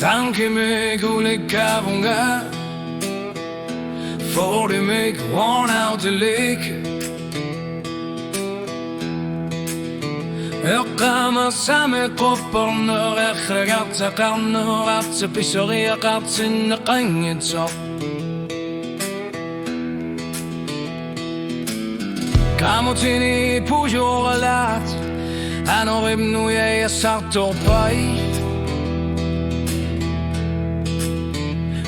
Tanke mig olika många, får du mig ordna till lik. Öqama same qopparnur ekhragatsa qarnur atsa pisoriya qartsinna qangitso. Kamotini pujoralat anoribnu ya sartorpai.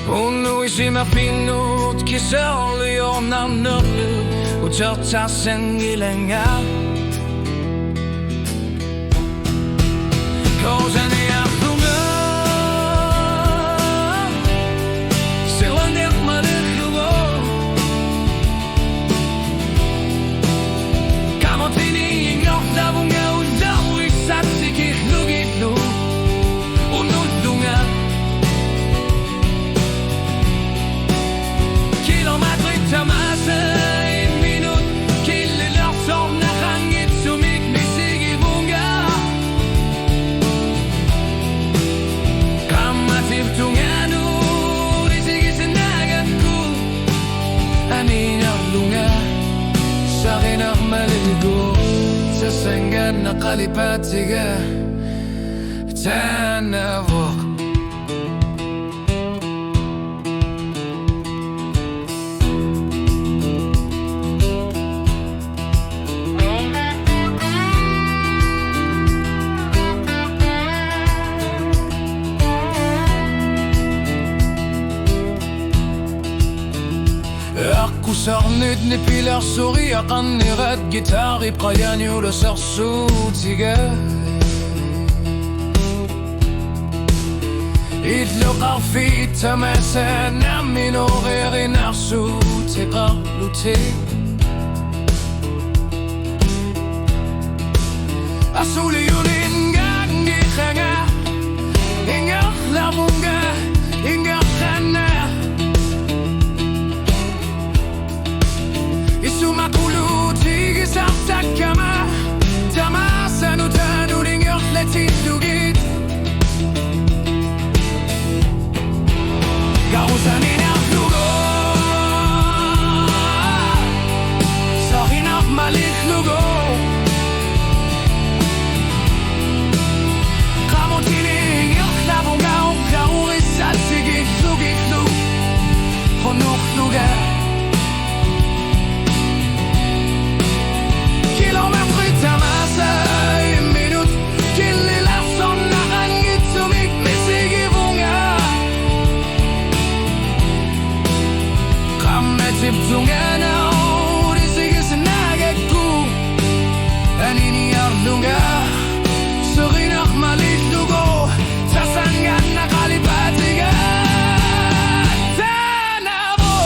Hon isima pinut kisali onannu utata sengilenga. Kozen i aftunga Silandet maliklugo Kamotini ingortavunga Udawi satsikih lugitlu Unudunga Kilometri tamasa in minut Kille lortorna hangit sumik misigi bunga Tunganu risigisinagatku Aninarlunga Sakinak maligo Sa sanggan na kalipatiga Tanawak Sarnid ni pilar soria qannirat gitari qayani ula sarsuutiga Idlu qarfi tamasa namin oreri narsuuti qarluti Asuli yulin gangi khanga Inga lamunga Inga khana Isuma kulu tigi sartakama Tamasa nutanu ringer letit dugit Garusan inarlugo Sarinaf maliklugo Kamotini inger klavunga Uklaruris salsigit lugitlu Honukluga Tungana risigisinagatku Aniniyarlunga Surinak maliklugo Sasangan na kalipatiga Tanabo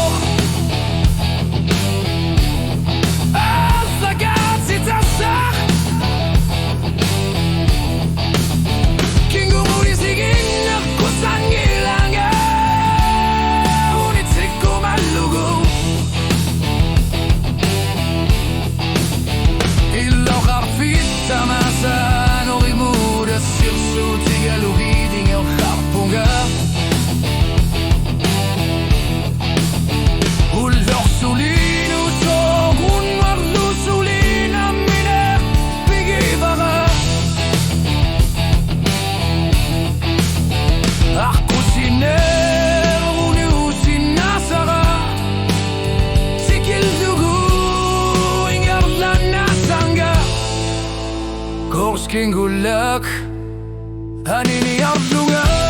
Asagat si tasak Kingumu risigin ako sangilanga Unitik ko malugo Tamasa no rimuda sirsuutiga luhidinga kharpunga Ullorsulinu sogun marlusulina mine pigivara Arkusiner uniusinasara Sikil dugu ingarlana sanga Korsking gulak Anini arlunga